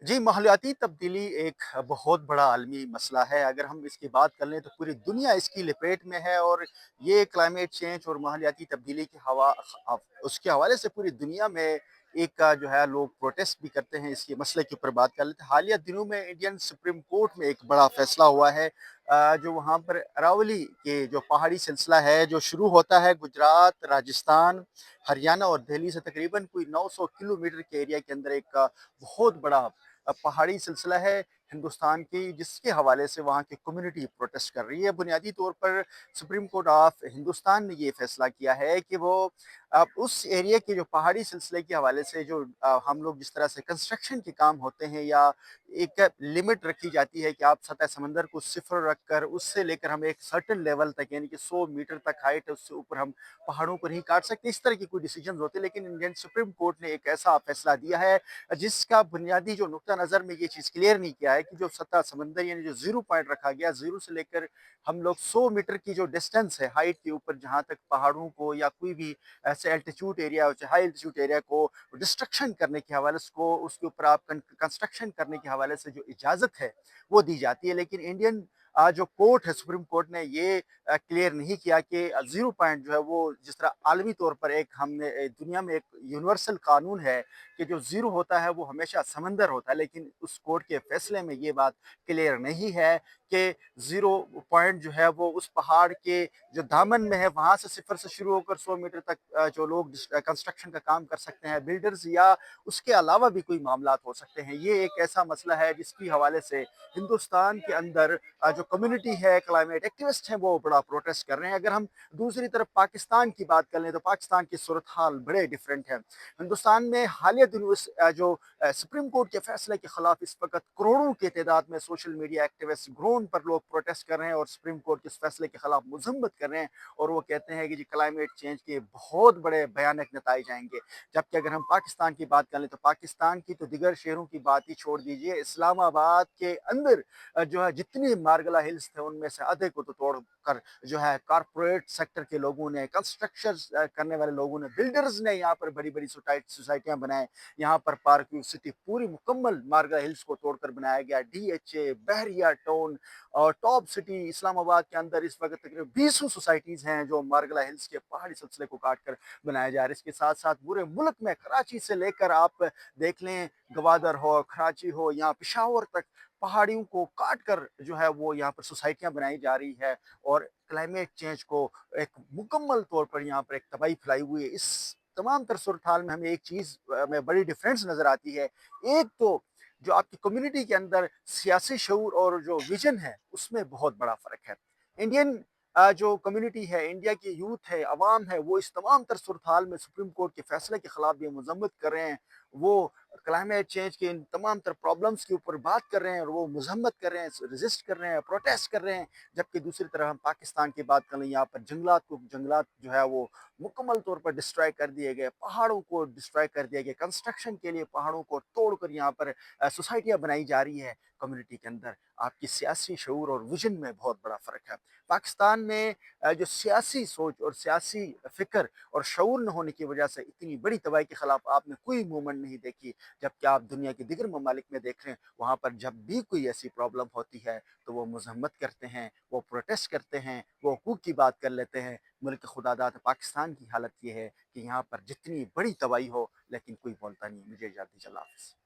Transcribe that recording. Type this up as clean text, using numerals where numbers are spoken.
जी, माहौलियाती तब्दीली एक बहुत बड़ा आलमी मसला है। अगर हम इसकी बात कर लें तो पूरी दुनिया इसकी लपेट में है और ये क्लाइमेट चेंज और माहौलियाती तब्दीली की उसके हवाले से पूरी दुनिया में एक का जो है लोग प्रोटेस्ट भी करते हैं। इसके मसले के ऊपर बात कर लेते हैं। हालिया दिनों में इंडियन सुप्रीम कोर्ट में एक बड़ा फैसला हुआ है। जो वहाँ पर अरावली के जो पहाड़ी सिलसिला है जो शुरू होता है गुजरात, राजस्थान, हरियाणा और दिल्ली से तकरीबन कोई 900 किलोमीटर के एरिया के अंदर एक बहुत बड़ा पहाड़ी सिलसिला है हिंदुस्तान की, जिसके हवाले से वहाँ की कम्युनिटी प्रोटेस्ट कर रही है। बुनियादी तौर पर सुप्रीम कोर्ट ऑफ हिंदुस्तान ने ये फैसला किया है कि वो उस एरिया के जो पहाड़ी सिलसिले के हवाले से जो हम लोग जिस तरह से कंस्ट्रक्शन के काम होते हैं या एक लिमिट रखी जाती है कि आप सतह समंदर को सिफर रखकर उससे लेकर हम एक सर्टेन लेवल तक यानी कि 100 मीटर तक हाइट है उससे ऊपर हम पहाड़ों को नहीं काट सकते, इस तरह की कोई डिसीजन होते हैं। लेकिन इंडियन सुप्रीम कोर्ट ने एक ऐसा फैसला दिया है जिसका बुनियादी जो नुक्ता नज़र में ये चीज़ क्लियर नहीं किया है कि जो सतह समंदर यानी जो ज़ीरो पॉइंट रखा गया, ज़ीरो से लेकर हम लोग 100 मीटर की जो डिस्टेंस है हाइट के ऊपर जहाँ तक पहाड़ों को या कोई भी ऐसे altitude area high altitude area को डिस्ट्रक्शन करने के हवाले से उसके ऊपर आप कंस्ट्रक्शन करने के हवाले से जो इजाज़त है, वो दी जाती है। लेकिन इंडियन जो कोर्ट है सुप्रीम कोर्ट ने ये क्लियर नहीं किया कि ज़ीरो पॉइंट जो है वो जिस तरह आलमी तौर पर एक हमने दुनिया में एक यूनिवर्सल कानून है कि जो ज़ीरो होता है वो हमेशा समंदर होता है, लेकिन उस कोर्ट के फैसले में ये बात क्लियर नहीं है कि ज़ीरो पॉइंट जो है वो उस पहाड़ के जो दामन में है वहाँ से सिफर से शुरू होकर 100 मीटर तक जो लोग कंस्ट्रक्शन का काम कर सकते हैं बिल्डर्स या उसके अलावा भी कोई मामला हो सकते हैं। ये एक ऐसा मसला है जिसकी हवाले से हिंदुस्तान के अंदर जो कम्युनिटी है क्लाइमेट एक्टिविस्ट हैं वो बड़ा प्रोटेस्ट कर रहे हैं। अगर हम दूसरी तरफ पाकिस्तान की बात कर लें तो पाकिस्तान की सूरत हाल बड़े डिफरेंट है। हिंदुस्तान में हालिया दिनों जो सुप्रीम कोर्ट के फैसले के खिलाफ इस वक्त करोड़ों की तादाद में सोशल मीडिया एक्टिविस्ट ग्रोन पर लोग प्रोटेस्ट कर रहे हैं और सुप्रीम कोर्ट के इस फैसले के खिलाफ मजम्मत कर रहे हैं और वो कहते हैं कि जी क्लाइमेट चेंज के बहुत बड़े भयानक नतीजे आएंगे। जबकि अगर हम पाकिस्तान की बात कर लें तो पाकिस्तान की तो दिगर शहरों की बात ही छोड़ दीजिए, इस्लामाबाद के अंदर जो है जितनी मारगला हिल्स थे उनमें से आधे को तो तोड़ कर जो है कारपोरेट सेक्टर के लोगों ने कंस्ट्रक्शन करने वाले लोगों ने बिल्डर्स ने यहाँ पर बड़ी बड़ी सोसाइटियां बनाए। यहाँ पर पार्क व्यू सिटी पूरी मुकम्मल मारगला हिल्स को तोड़कर बनाया गया। डीएचए, बहरिया टाउन और टॉप सिटी इस्लामाबाद के अंदर इस वक्त तकरीबन 20 सोसाइटीज हैं जो मारगला हिल्स के पहाड़ी सिलसिले को काट कर बनाया जा रहा है। इसके साथ साथ पूरे मुल्क में कराची से लेकर आप देख लें गवादर हो, कराची हो, यहाँ पिशावर तक पहाड़ियों को काट कर जो है वो यहाँ पर सोसाइटियां बनाई जा रही है और क्लाइमेट चेंज को एक मुकम्मल तौर पर यहाँ पर एक तबाही फैलाई हुई है। इस तमाम तर सूरत हाल में हमें एक चीज़ में बड़ी डिफरेंस नज़र आती है। एक तो जो आपकी कम्युनिटी के अंदर सियासी शऊर और जो विजन है उसमें बहुत बड़ा फ़र्क है। इंडियन जो कम्युनिटी है, इंडिया की यूथ है, अवाम है, वो इस तमाम तर सूरत हाल में सुप्रीम कोर्ट के फैसले के खिलाफ भी मजम्मत कर रहे हैं। वो क्लाइमेट चेंज के इन तमाम तर प्रॉब्लम्स के ऊपर बात कर रहे हैं और वो मजम्मत कर रहे हैं, रेजिस्ट कर रहे हैं, प्रोटेस्ट कर रहे हैं। जबकि दूसरी तरफ हम पाकिस्तान की बात करें, यहाँ पर जंगलात जो है वो मुकम्मल तौर पर डिस्ट्रॉय कर दिए गए, पहाड़ों को डिस्ट्रॉय कर दिया गया, कंस्ट्रक्शन के लिए पहाड़ों को तोड़कर यहाँ पर सोसाइटियाँ बनाई जा रही है। कम्युनिटी के अंदर आपकी सियासी शऊर और विजन में बहुत बड़ा फ़र्क है। पाकिस्तान में जो सियासी सोच और सियासी फ़िक्र और शऊर न होने की वजह से इतनी बड़ी तबाही के खिलाफ आपने कोई मूवमेंट नहीं देखी। जबकि आप दुनिया के दिगर ममालिक में देख रहे हैं, वहाँ पर जब भी कोई ऐसी प्रॉब्लम होती है तो वो मजम्मत करते हैं, वो प्रोटेस्ट करते हैं, वो हकूक़ की बात कर लेते हैं। मुल्क खुदादाद पाकिस्तान की हालत ये है कि यहाँ पर जितनी बड़ी तबाही हो लेकिन कोई बोलता नहीं। मुझे इजाज़त दीजिए, अल्लाह हाफ़िज़।